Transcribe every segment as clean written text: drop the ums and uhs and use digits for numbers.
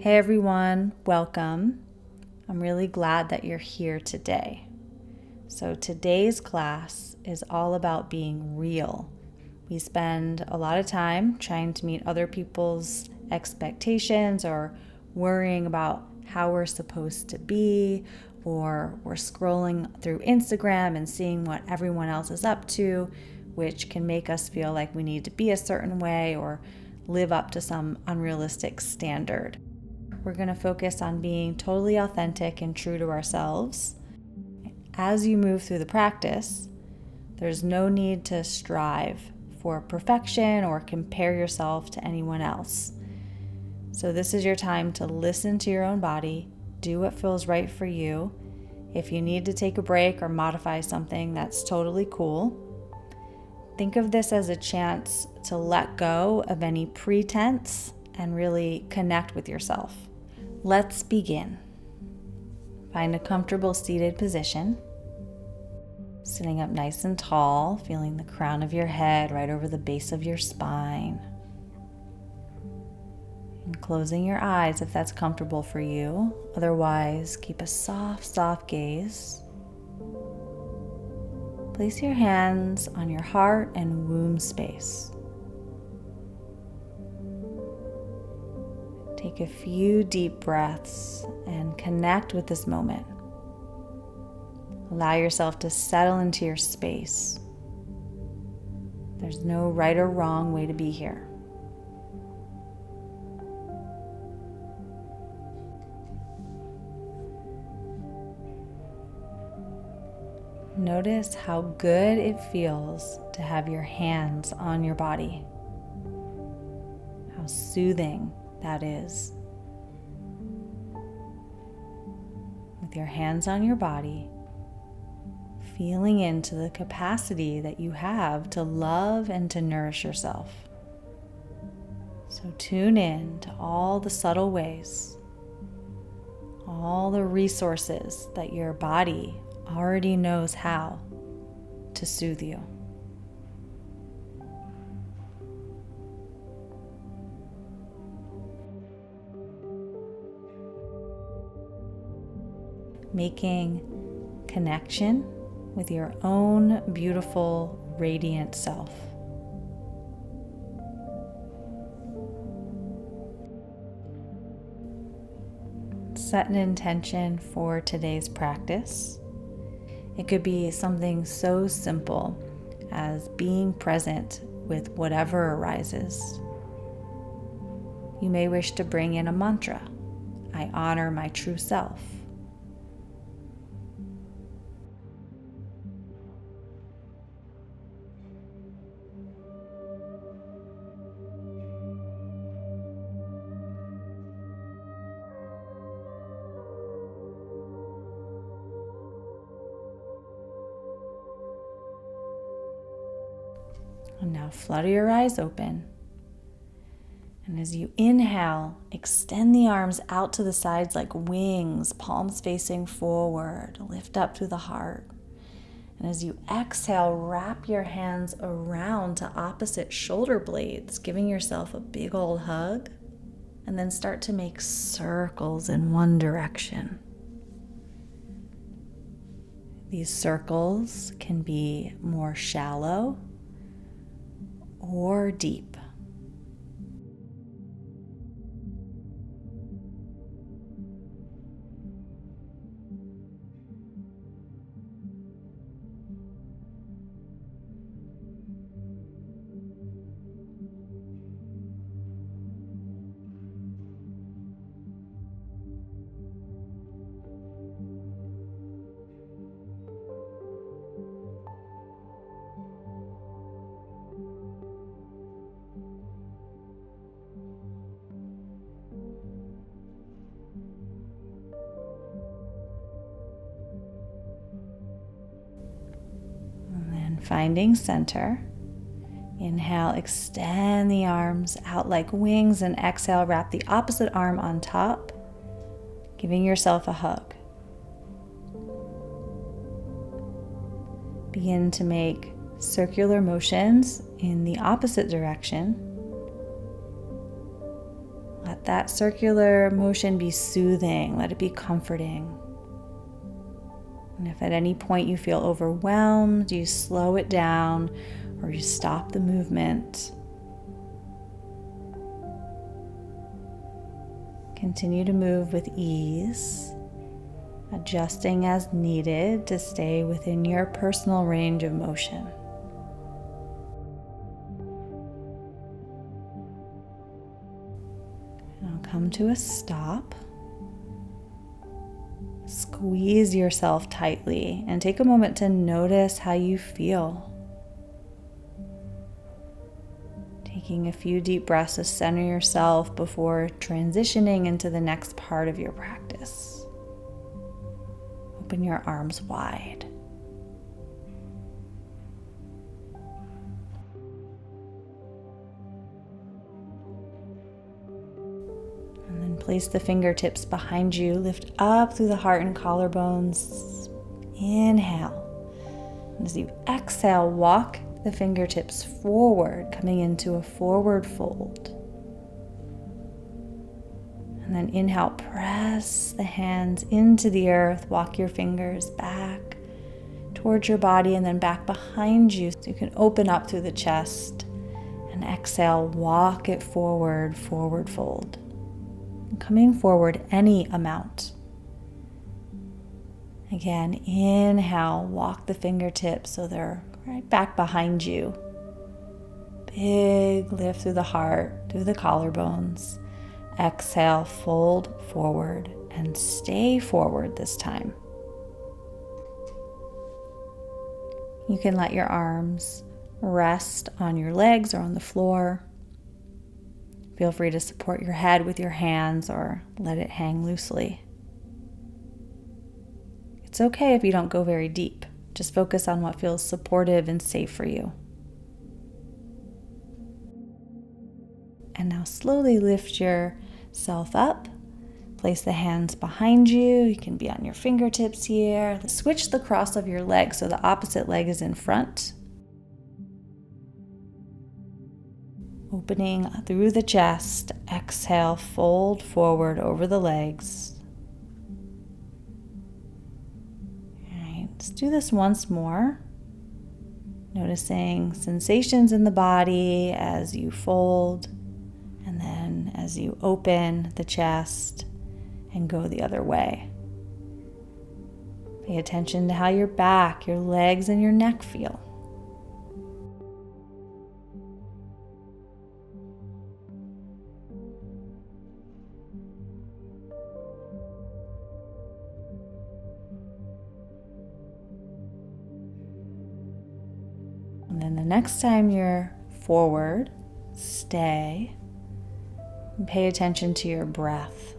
Hey everyone, welcome. I'm really glad that you're here today. So today's class is all about being real. We spend a lot of time trying to meet other people's expectations or worrying about how we're supposed to be, or we're scrolling through Instagram and seeing what everyone else is up to, which can make us feel like we need to be a certain way or live up to some unrealistic standard. We're going to focus on being totally authentic and true to ourselves. As you move through the practice, there's no need to strive for perfection or compare yourself to anyone else. So this is your time to listen to your own body, do what feels right for you. If you need to take a break or modify something, that's totally cool. Think of this as a chance to let go of any pretense and really connect with yourself. Let's begin. Find a comfortable seated position. Sitting up nice and tall, feeling the crown of your head right over the base of your spine. And closing your eyes if that's comfortable for you. Otherwise, keep a soft gaze. Place your hands on your heart and womb space. Take a few deep breaths and connect with this moment. Allow yourself to settle into your space. There's no right or wrong way to be here. Notice how good it feels to have your hands on your body. How soothing that is. With your hands on your body, feeling into the capacity that you have to love and to nourish yourself. So tune in to all the subtle ways, all the resources that your body already knows how to soothe you. Making connection with your own beautiful, radiant self. Set an intention for today's practice. It could be something so simple as being present with whatever arises. You may wish to bring in a mantra. I honor my true self. And now flutter your eyes open. And as you inhale, extend the arms out to the sides like wings, palms facing forward, lift up through the heart. And as you exhale, wrap your hands around to opposite shoulder blades, giving yourself a big old hug. And then start to make circles in one direction. These circles can be more shallow or deep. Finding center. Inhale, extend the arms out like wings, and exhale, wrap the opposite arm on top, giving yourself a hug. Begin to make circular motions in the opposite direction. Let Let that circular motion be soothing. Let it be comforting. And if at any point you feel overwhelmed, you slow it down or you stop the movement. Continue to move with ease, adjusting as needed to stay within your personal range of motion. Now come to a stop. Squeeze yourself tightly and take a moment to notice how you feel. Taking a few deep breaths to center yourself before transitioning into the next part of your practice. Open your arms wide. And then place the fingertips behind you. Lift up through the heart and collarbones. Inhale. And as you exhale, walk the fingertips forward, coming into a forward fold. And then inhale, press the hands into the earth. Walk your fingers back towards your body and then back behind you so you can open up through the chest. And exhale, walk it forward, forward fold. And coming forward any amount. Again, inhale, walk the fingertips so they're right back behind you. Big lift through the heart, through the collarbones. Exhale, fold forward and stay forward this time. You can let your arms rest on your legs or on the floor. Feel free to support your head with your hands or let it hang loosely. It's okay if you don't go very deep. Just focus on what feels supportive and safe for you. And now slowly lift yourself up. Place the hands behind you. You can be on your fingertips here. Switch the cross of your legs so the opposite leg is in front. Opening through the chest. Exhale, fold forward over the legs. Let's do this once more. Noticing sensations in the body as you fold and then as you open the chest and go the other way. Pay attention to how your back, your legs, and your neck feel. And then the next time you're forward, stay and pay attention to your breath.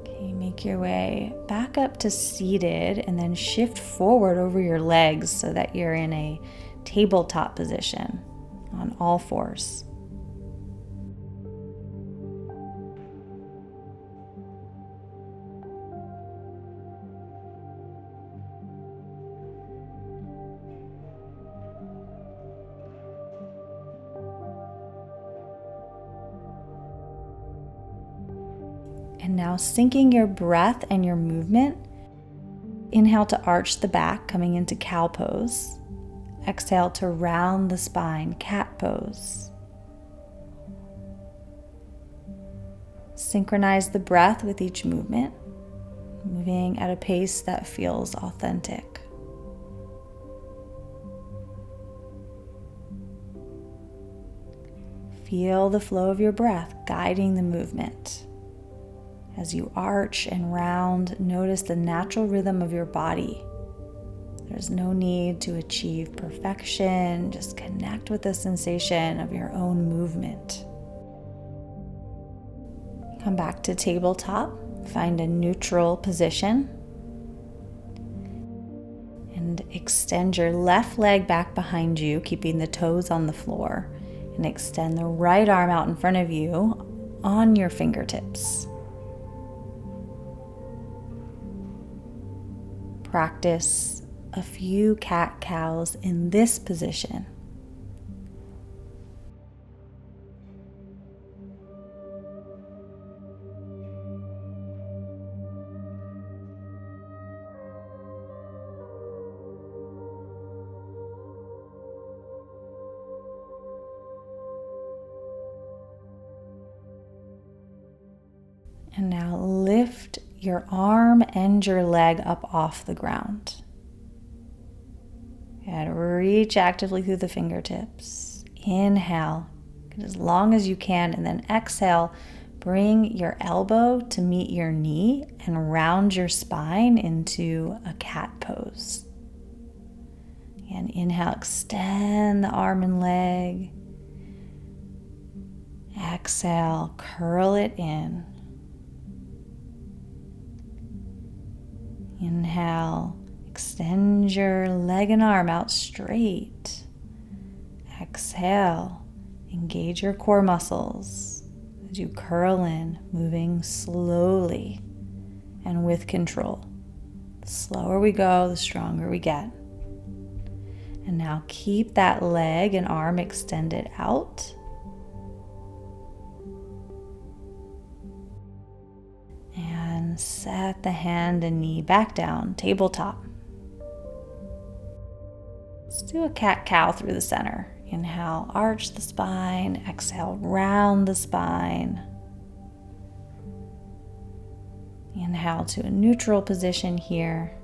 Okay, make your way back up to seated and then shift forward over your legs so that you're in a tabletop position on all fours. And now syncing your breath and your movement. Inhale to arch the back, coming into cow pose. Exhale to round the spine, cat pose. Synchronize the breath with each movement, moving at a pace that feels authentic. Feel the flow of your breath guiding the movement. As you arch and round, notice the natural rhythm of your body. There's no need to achieve perfection. Just connect with the sensation of your own movement. Come back to tabletop. Find a neutral position. And extend your left leg back behind you, keeping the toes on the floor. And extend the right arm out in front of you on your fingertips. practice a few cat-cows in this position. And now lift your arm and your leg up off the ground. And reach actively through the fingertips. Inhale, get as long as you can, and then exhale. Bring your elbow to meet your knee and round your spine into a cat pose. And inhale, extend the arm and leg. Exhale, curl it in. Inhale, extend your leg and arm out straight. Exhale, engage your core muscles as you curl in, moving slowly and with control. The slower we go, the stronger we get. And now keep that leg and arm extended out. And set the hand and knee back down, tabletop. Let's do a cat-cow through the center. Inhale, arch the spine. Exhale, round the spine. Inhale to a neutral position here.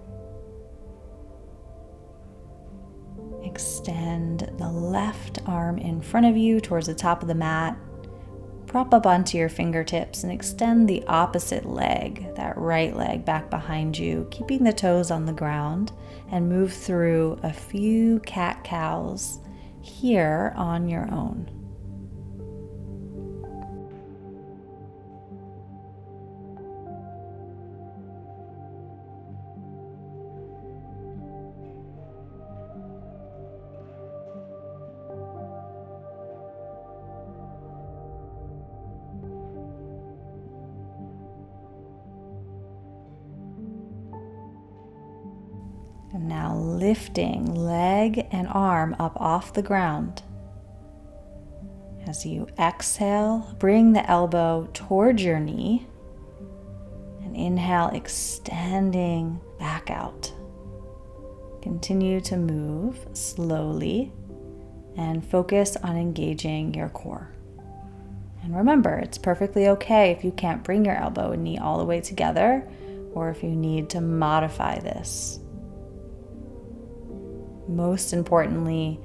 Extend the left arm in front of you towards the top of the mat. Prop up onto your fingertips and extend the opposite leg, that right leg, back behind you, keeping the toes on the ground, and move through a few cat-cows here on your own. And now lifting leg and arm up off the ground. As you exhale, bring the elbow towards your knee. And inhale, extending back out. Continue to move slowly and focus on engaging your core. And remember, it's perfectly okay if you can't bring your elbow and knee all the way together, or if you need to modify this. Most importantly,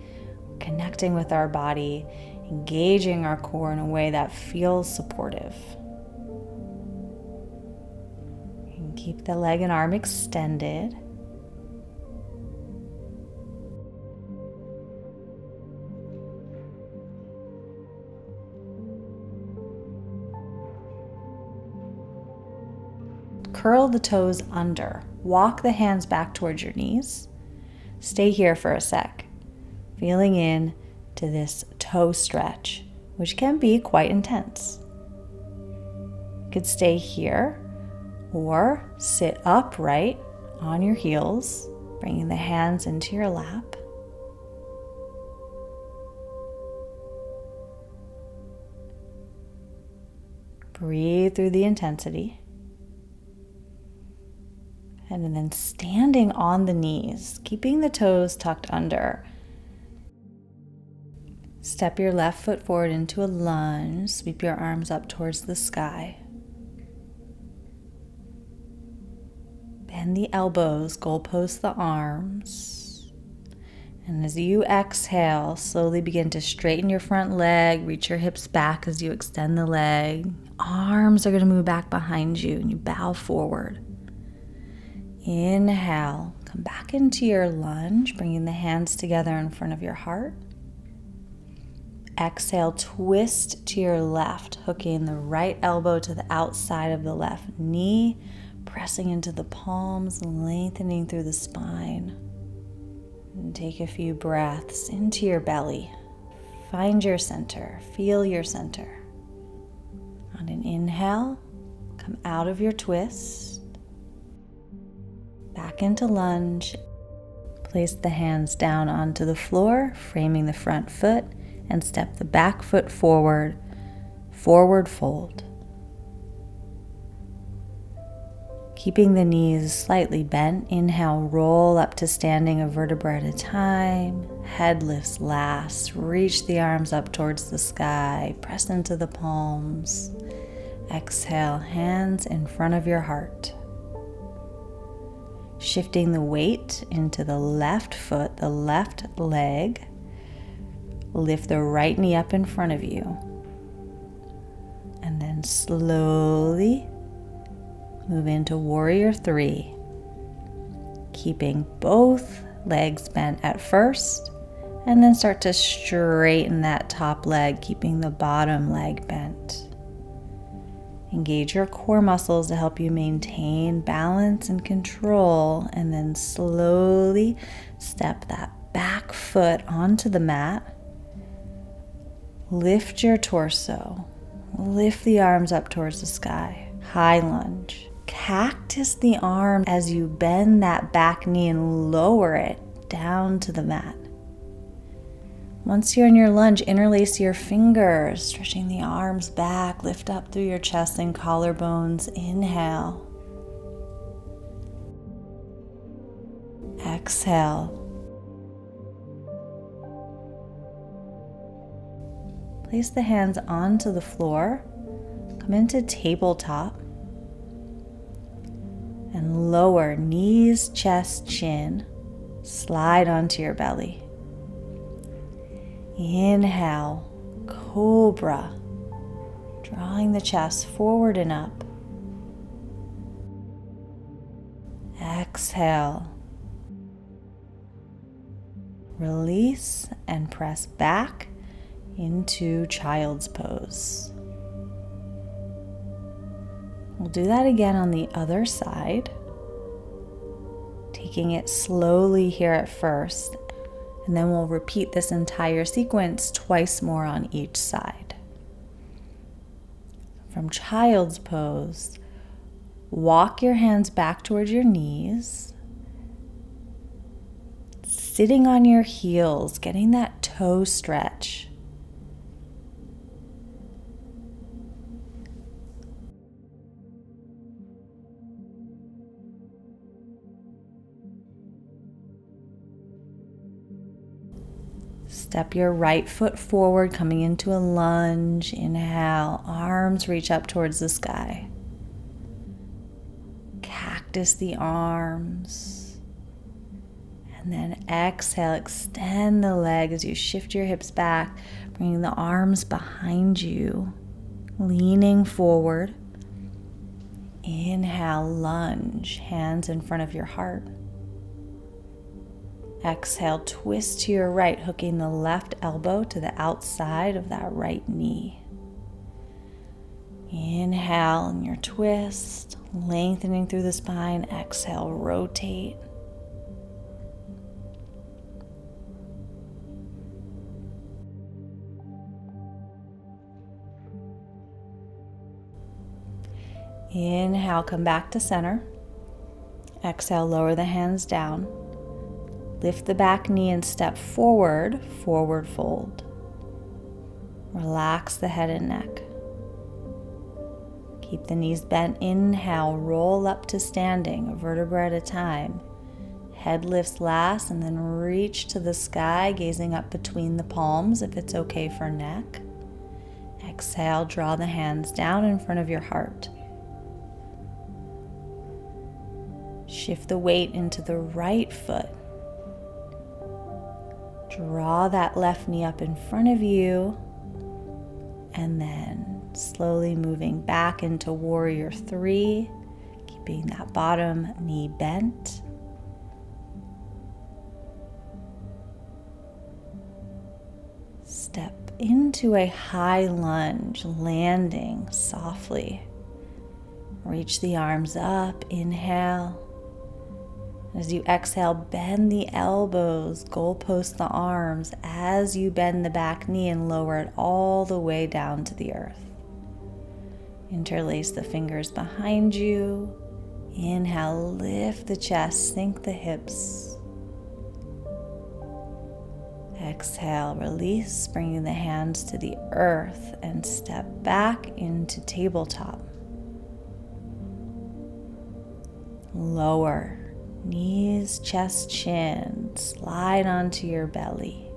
connecting with our body, engaging our core in a way that feels supportive. You can keep the leg and arm extended. Curl the toes under. Walk the hands back towards your knees. Stay here for a sec, feeling in to this toe stretch, which can be quite intense. You could stay here or sit upright on your heels, bringing the hands into your lap. Breathe through the intensity. And then standing on the knees, keeping the toes tucked under. Step your left foot forward into a lunge. Sweep your arms up towards the sky. Bend the elbows, goalpost the arms. And as you exhale, slowly begin to straighten your front leg. Reach your hips back as you extend the leg. Arms are going to move back behind you and you bow forward. Inhale, come back into your lunge, bringing the hands together in front of your heart. Exhale, twist to your left, hooking the right elbow to the outside of the left knee, pressing into the palms, lengthening through the spine. And take a few breaths into your belly. Find your center, feel your center. On an inhale, come out of your twist. Back into lunge. Place the hands down onto the floor, framing the front foot, and step the back foot forward, forward fold. Keeping the knees slightly bent, inhale, roll up to standing a vertebra at a time. Head lifts last. Reach the arms up towards the sky. Press into the palms. Exhale, hands in front of your heart. Shifting the weight into the left foot, the left leg. Lift the right knee up in front of you. And then slowly move into warrior 3, keeping both legs bent at first, and then start to straighten that top leg, keeping the bottom leg bent. Engage your core muscles to help you maintain balance and control, and then slowly step that back foot onto the mat. Lift your torso, lift the arms up towards the sky, high lunge. Cactus the arm as you bend that back knee and lower it down to the mat. Once you're in your lunge, interlace your fingers, stretching the arms back, lift up through your chest and collarbones. Inhale. Exhale. Place the hands onto the floor. Come into tabletop. And lower knees, chest, chin. Slide onto your belly. Inhale, cobra, drawing the chest forward and up. Exhale. Release and press back into child's pose. We'll do that again on the other side, taking it slowly here at first, and then we'll repeat this entire sequence twice more on each side. From child's pose, walk your hands back towards your knees, sitting on your heels, getting that toe stretch. Step your right foot forward, coming into a lunge. Inhale, arms reach up towards the sky. Cactus the arms. And then exhale, extend the leg as you shift your hips back, bringing the arms behind you, leaning forward. Inhale, lunge, hands in front of your heart. Exhale, twist to your right, hooking the left elbow to the outside of that right knee. Inhale in your twist, lengthening through the spine. Exhale, rotate. Inhale, come back to center. Exhale, lower the hands down. Lift the back knee and step forward, forward fold. Relax the head and neck. Keep the knees bent. Inhale, roll up to standing, a vertebra at a time. Head lifts last, and then reach to the sky, gazing up between the palms if it's okay for neck. Exhale, draw the hands down in front of your heart. Shift the weight into the right foot. Draw that left knee up in front of you, and then slowly moving back into warrior 3, keeping that bottom knee bent. Step into a high lunge, landing softly. Reach the arms up, inhale. As you exhale, bend the elbows, goalpost the arms as you bend the back knee and lower it all the way down to the earth. Interlace the fingers behind you. Inhale, lift the chest, sink the hips. Exhale, release, bringing the hands to the earth and step back into tabletop. Lower, knees, chest, chin, slide onto your belly.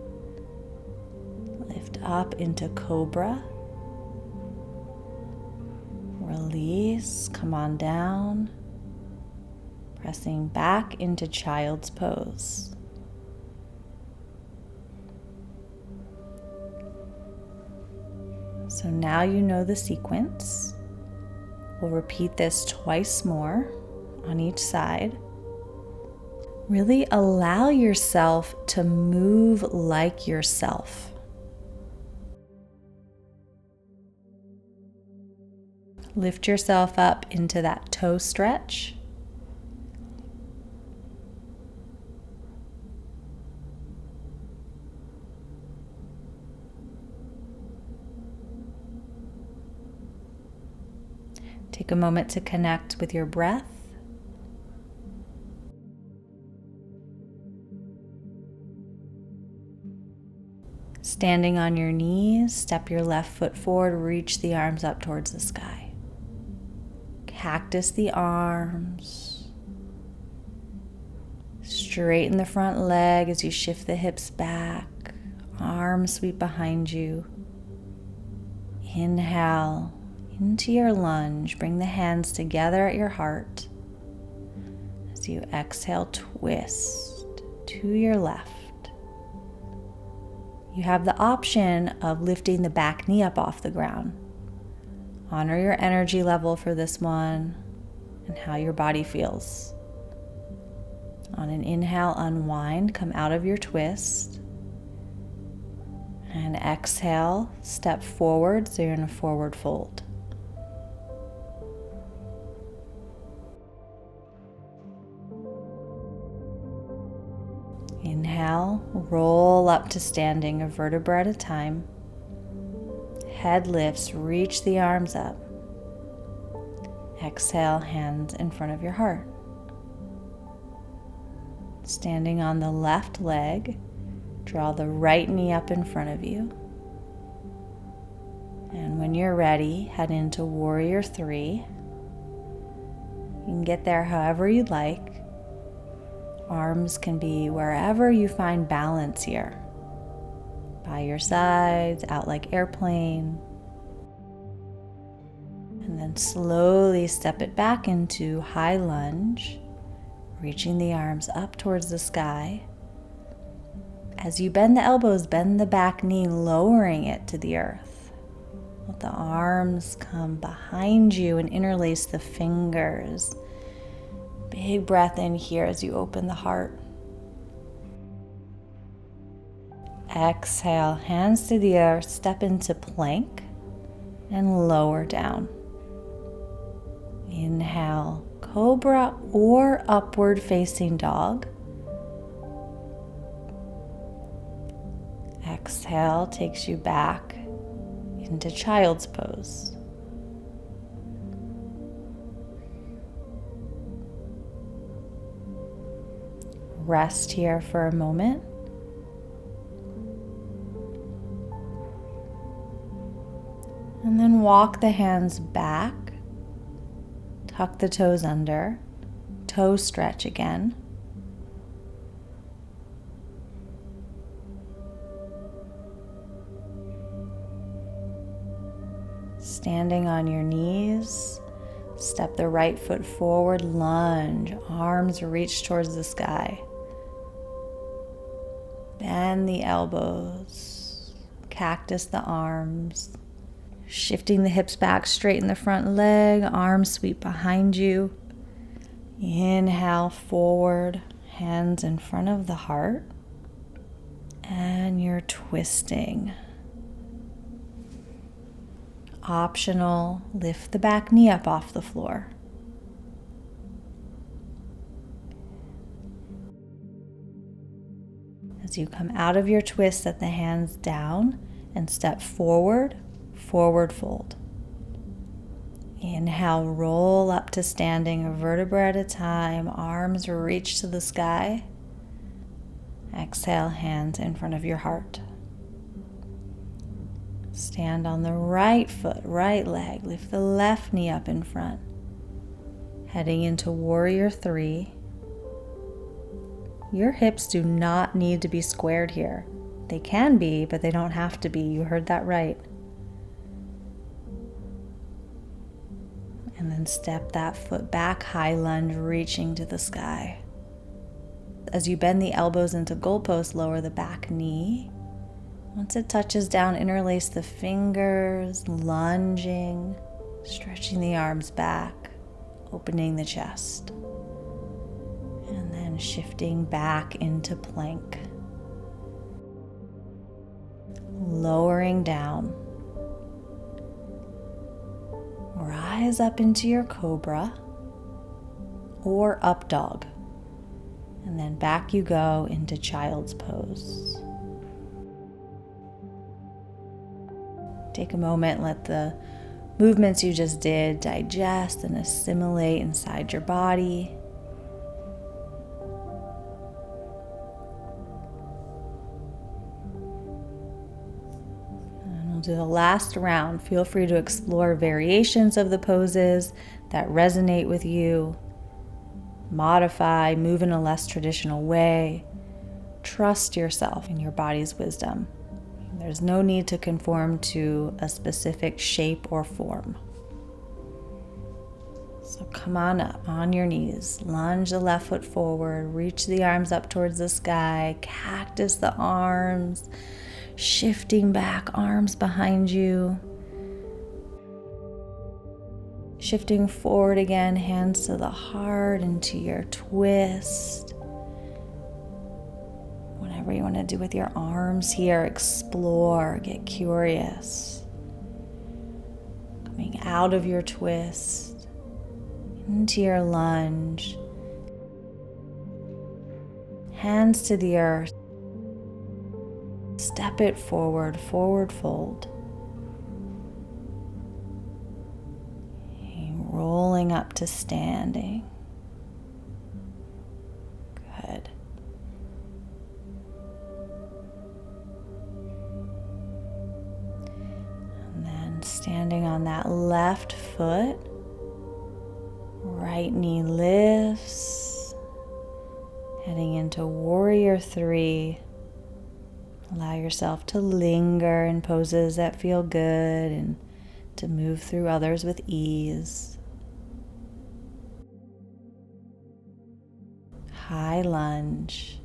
Lift up into cobra. Release, come on down. Pressing back into child's pose. So now you know the sequence. We'll repeat this twice more on each side. Really allow yourself to move like yourself. Lift yourself up into that toe stretch. Take a moment to connect with your breath. Standing on your knees, step your left foot forward, reach the arms up towards the sky. Cactus the arms. Straighten the front leg as you shift the hips back. Arms sweep behind you. Inhale into your lunge. Bring the hands together at your heart. As you exhale, twist to your left. You have the option of lifting the back knee up off the ground. Honor your energy level for this one and how your body feels. On an inhale, unwind, come out of your twist. And exhale, step forward, so you're in a forward fold. Inhale, roll up to standing, a vertebra at a time. Head lifts, reach the arms up. Exhale, hands in front of your heart. Standing on the left leg, draw the right knee up in front of you. And when you're ready, head into Warrior 3. You can get there however you'd like. Arms can be wherever you find balance here. By your sides, out like airplane. And then slowly step it back into high lunge, reaching the arms up towards the sky. As you bend the elbows, bend the back knee, lowering it to the earth. Let the arms come behind you and interlace the fingers. Big breath in here as you open the heart. Exhale, hands to the earth, step into plank and lower down. Inhale, cobra or upward facing dog. Exhale takes you back into child's pose. Rest here for a moment. And then walk the hands back. Tuck the toes under. Toe stretch again. Standing on your knees, step the right foot forward, lunge, arms reach towards the sky. Bend the elbows, cactus the arms, shifting the hips back, straighten the front leg, arms sweep behind you. Inhale forward, hands in front of the heart, and you're twisting. Optional, lift the back knee up off the floor. As you come out of your twist, set the hands down and step forward, forward fold. Inhale, roll up to standing, a vertebra at a time, arms reach to the sky. Exhale, hands in front of your heart. Stand on the right foot, right leg, lift the left knee up in front. Heading into warrior 3. Your hips do not need to be squared here. They can be, but they don't have to be. You heard that right. And then step that foot back, high lunge, reaching to the sky. As you bend the elbows into goalposts, lower the back knee. Once it touches down, interlace the fingers, lunging, stretching the arms back, opening the chest. And then shifting back into plank. Lowering down. Rise up into your cobra or up dog. And then back you go into child's pose. Take a moment, let the movements you just did digest and assimilate inside your body. And we'll do the last round. Feel free to explore variations of the poses that resonate with you. Modify, move in a less traditional way. Trust yourself in your body's wisdom. There's no need to conform to a specific shape or form. So come on up, on your knees. Lunge the left foot forward. Reach the arms up towards the sky. Cactus the arms. Shifting back, arms behind you. Shifting forward again, hands to the heart, into your twist. Whatever you want to do with your arms here, explore, get curious. Coming out of your twist, into your lunge. Hands to the earth. Step it forward, forward fold. Rolling up to standing. Good. And then standing on that left foot, right knee lifts, heading into warrior 3. Allow yourself to linger in poses that feel good and to move through others with ease. High lunge.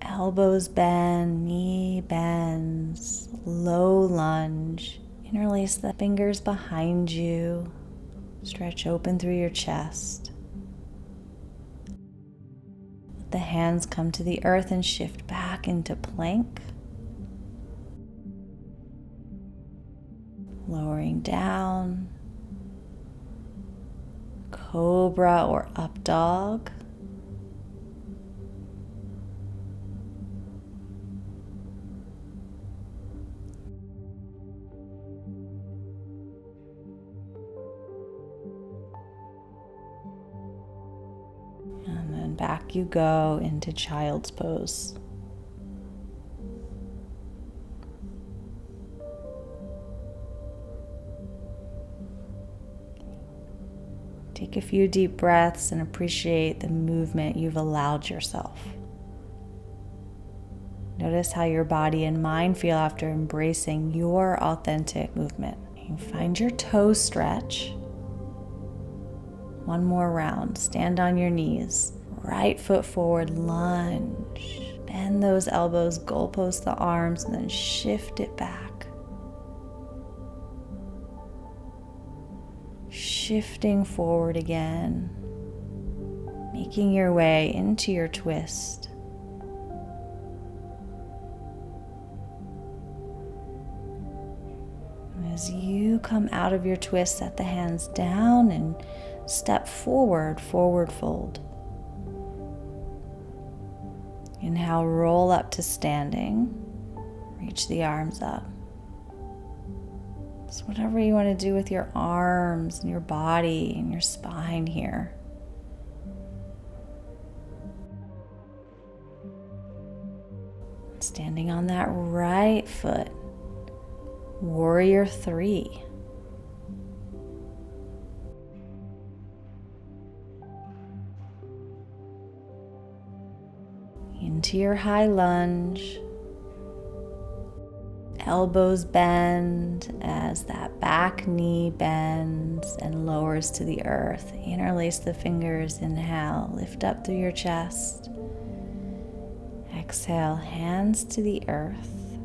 Elbows bend, knee bends, low lunge. Interlace the fingers behind you. Stretch open through your chest. Let the hands come to the earth and shift back into plank. Lowering down. Cobra or up dog. And then back you go into child's pose. Take a few deep breaths and appreciate the movement you've allowed yourself. Notice how your body and mind feel after embracing your authentic movement. You find your toe stretch. One more round. Stand on your knees. Right foot forward, lunge. Bend those elbows, goalpost the arms, and then shift it back. Shifting forward again, making your way into your twist. And as you come out of your twist, set the hands down and step forward, forward fold. Inhale, roll up to standing. Reach the arms up. So whatever you want to do with your arms and your body and your spine here. Standing on that right foot, warrior 3. Into your high lunge. Elbows bend as that back knee bends and lowers to the earth. Interlace the fingers, inhale, lift up through your chest. Exhale, hands to the earth.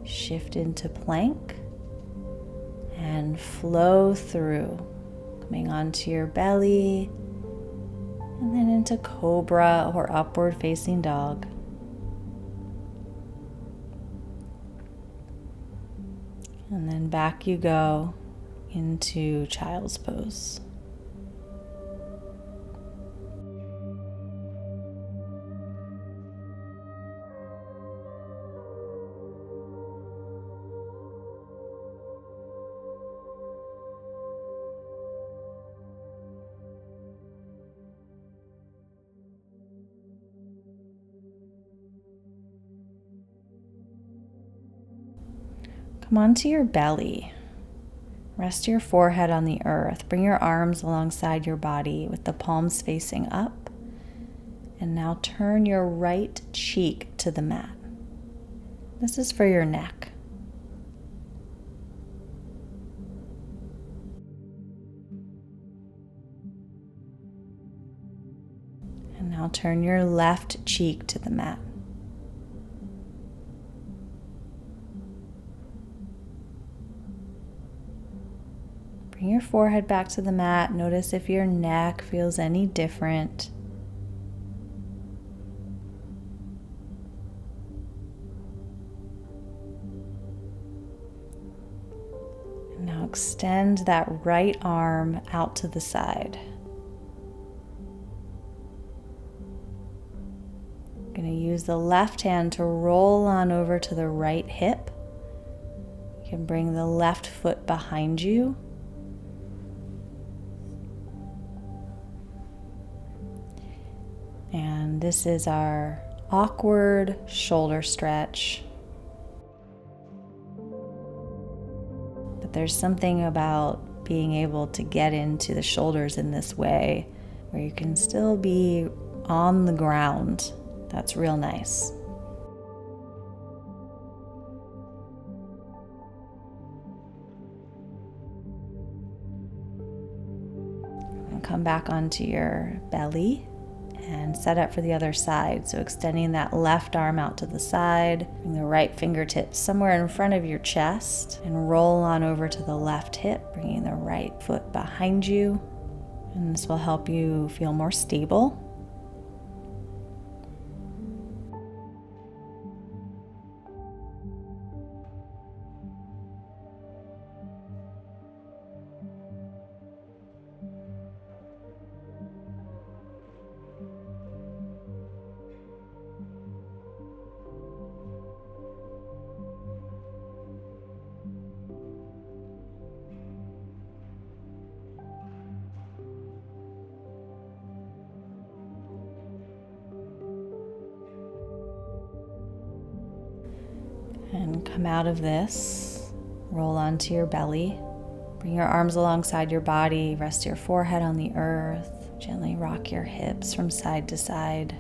Shift into plank and flow through, coming onto your belly and then into cobra or upward facing dog. And then back you go into child's pose. Come onto your belly. Rest your forehead on the earth. Bring your arms alongside your body with the palms facing up. And now turn your right cheek to the mat. This is for your neck. And now turn your left cheek to the mat. Bring your forehead back to the mat. Notice if your neck feels any different. And now extend that right arm out to the side. You're going to use the left hand to roll on over to the right hip. You can bring the left foot behind you. And this is our awkward shoulder stretch. But there's something about being able to get into the shoulders in this way where you can still be on the ground. That's real nice. And come back onto your belly. And set up for the other side. So extending that left arm out to the side, bring the right fingertips somewhere in front of your chest and roll on over to the left hip, bringing the right foot behind you. And this will help you feel more stable. And come out of this, roll onto your belly, bring your arms alongside your body, rest your forehead on the earth, gently rock your hips from side to side.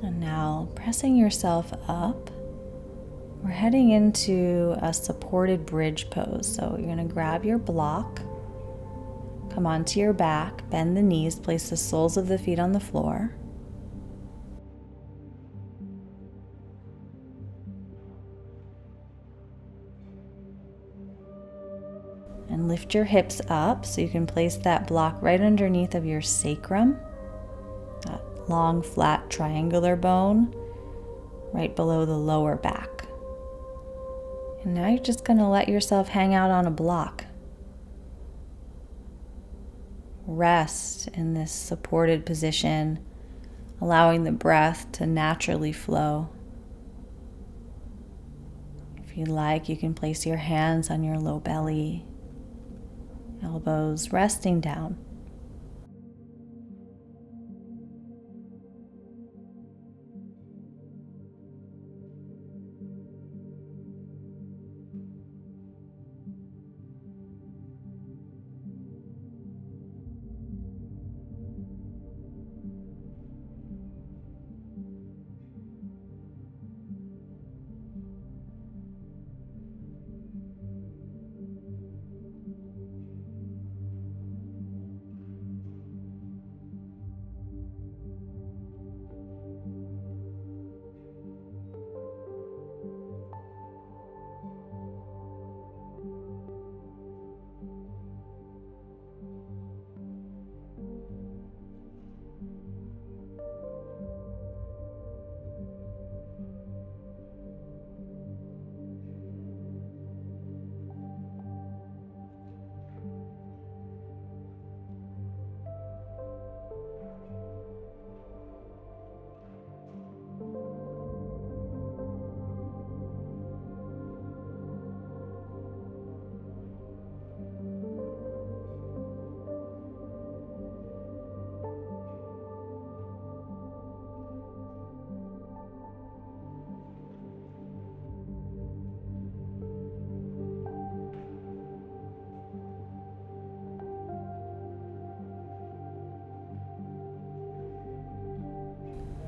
And now pressing yourself up, we're heading into a supported bridge pose. So you're going to grab your block, come onto your back, bend the knees, place the soles of the feet on the floor. And lift your hips up so you can place that block right underneath of your sacrum, that long, flat, triangular bone, right below the lower back. And now you're just going to let yourself hang out on a block. Rest in this supported position, allowing the breath to naturally flow. If you like, you can place your hands on your low belly, elbows resting down.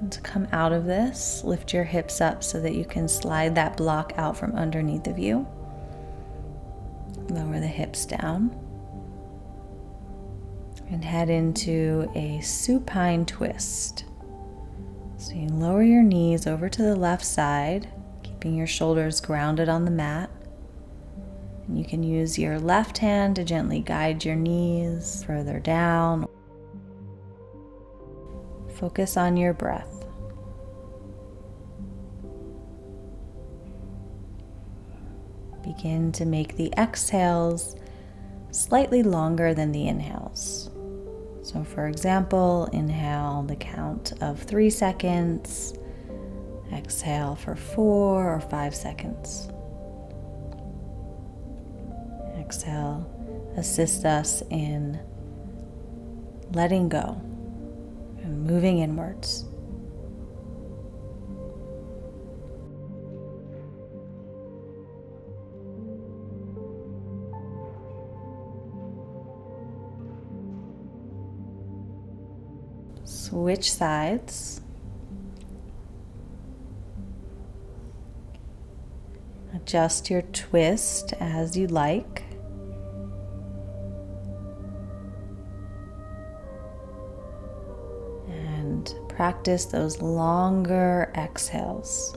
And to come out of this, lift your hips up so that you can slide that block out from underneath of you. Lower the hips down. And head into a supine twist. So you lower your knees over to the left side, keeping your shoulders grounded on the mat. And you can use your left hand to gently guide your knees further down. Focus on your breath. Begin to make the exhales slightly longer than the inhales. So for example, inhale the count of 3 seconds, exhale for 4 or 5 seconds. Exhale, assist us in letting go and moving inwards. Switch sides. Adjust your twist as you like. And practice those longer exhales.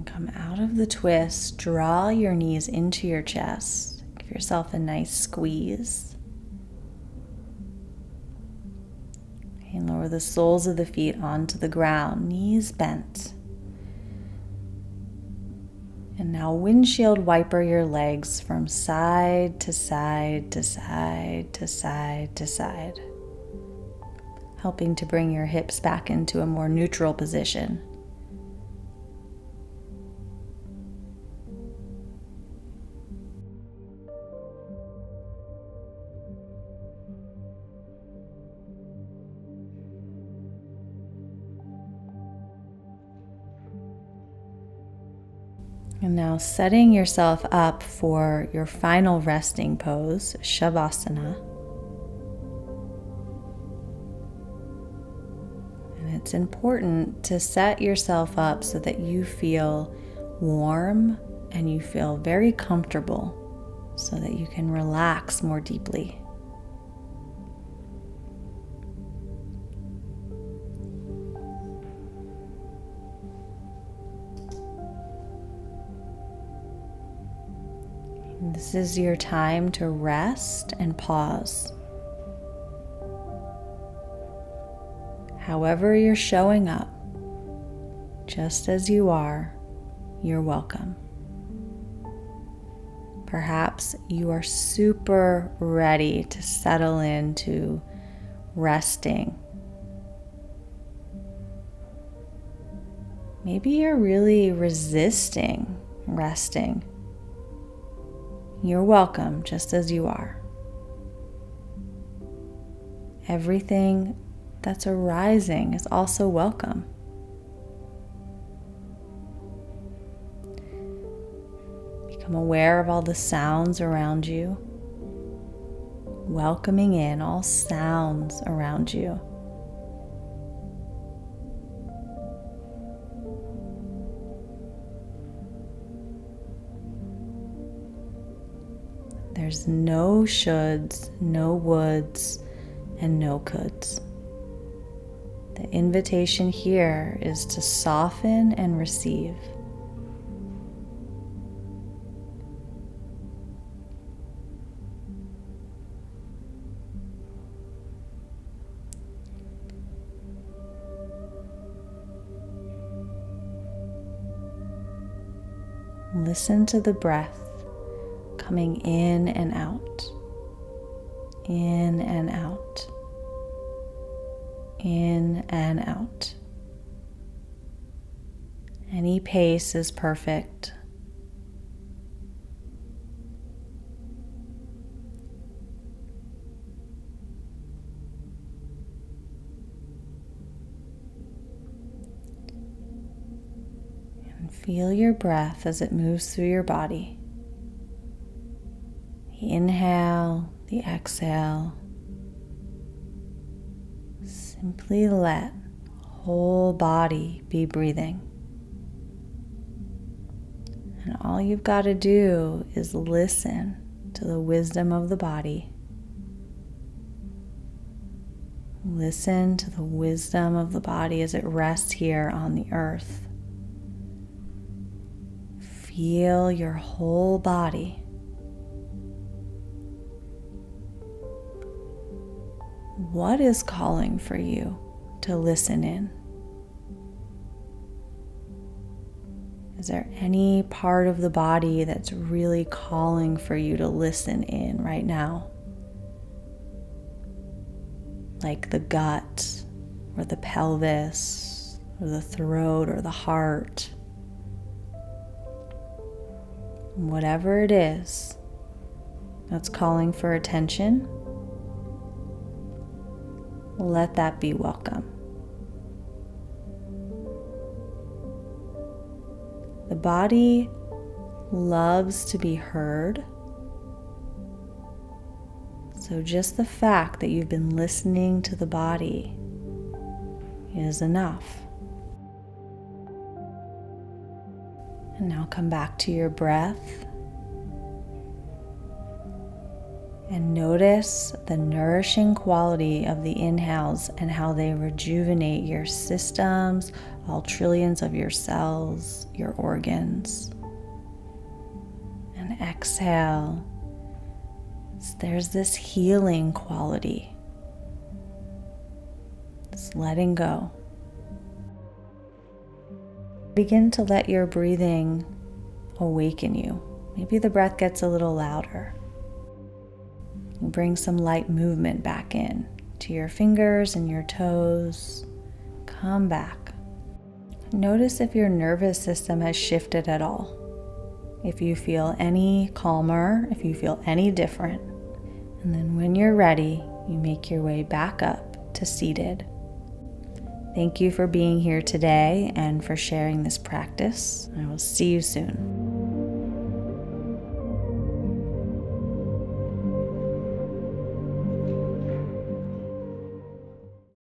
Come out of the twist, draw your knees into your chest. Give yourself a nice squeeze. And lower the soles of the feet onto the ground, knees bent. And now windshield wiper your legs from side to side to side to side to side, helping to bring your hips back into a more neutral position. And now setting yourself up for your final resting pose, Shavasana. And it's important to set yourself up so that you feel warm and you feel very comfortable so that you can relax more deeply. This is your time to rest and pause. However you're showing up, just as you are, you're welcome. Perhaps you are super ready to settle into resting. Maybe you're really resisting resting. You're welcome just as you are. Everything that's arising is also welcome. Become aware of all the sounds around you, welcoming in all sounds around you. There's no shoulds, no woulds, and no coulds. The invitation here is to soften and receive. Listen to the breath coming in and out, in and out, in and out. Any pace is perfect. And feel your breath as it moves through your body. The inhale, the exhale. Simply let whole body be breathing. And all you've got to do is listen to the wisdom of the body. Listen to the wisdom of the body as it rests here on the earth. Feel your whole body. What is calling for you to listen in? Is there any part of the body that's really calling for you to listen in right now? Like the gut, or the pelvis, or the throat, or the heart. Whatever it is that's calling for attention, let that be welcome. The body loves to be heard. So just the fact that you've been listening to the body is enough. And now come back to your breath. And notice the nourishing quality of the inhales and how they rejuvenate your systems, all trillions of your cells, your organs. And exhale. There's this healing quality. It's letting go. Begin to let your breathing awaken you. Maybe the breath gets a little louder. Bring some light movement back in to your fingers and your toes. Come back. Notice if your nervous system has shifted at all. If you feel any calmer, if you feel any different. And then when you're ready, you make your way back up to seated. Thank you for being here today and for sharing this practice. I will see you soon.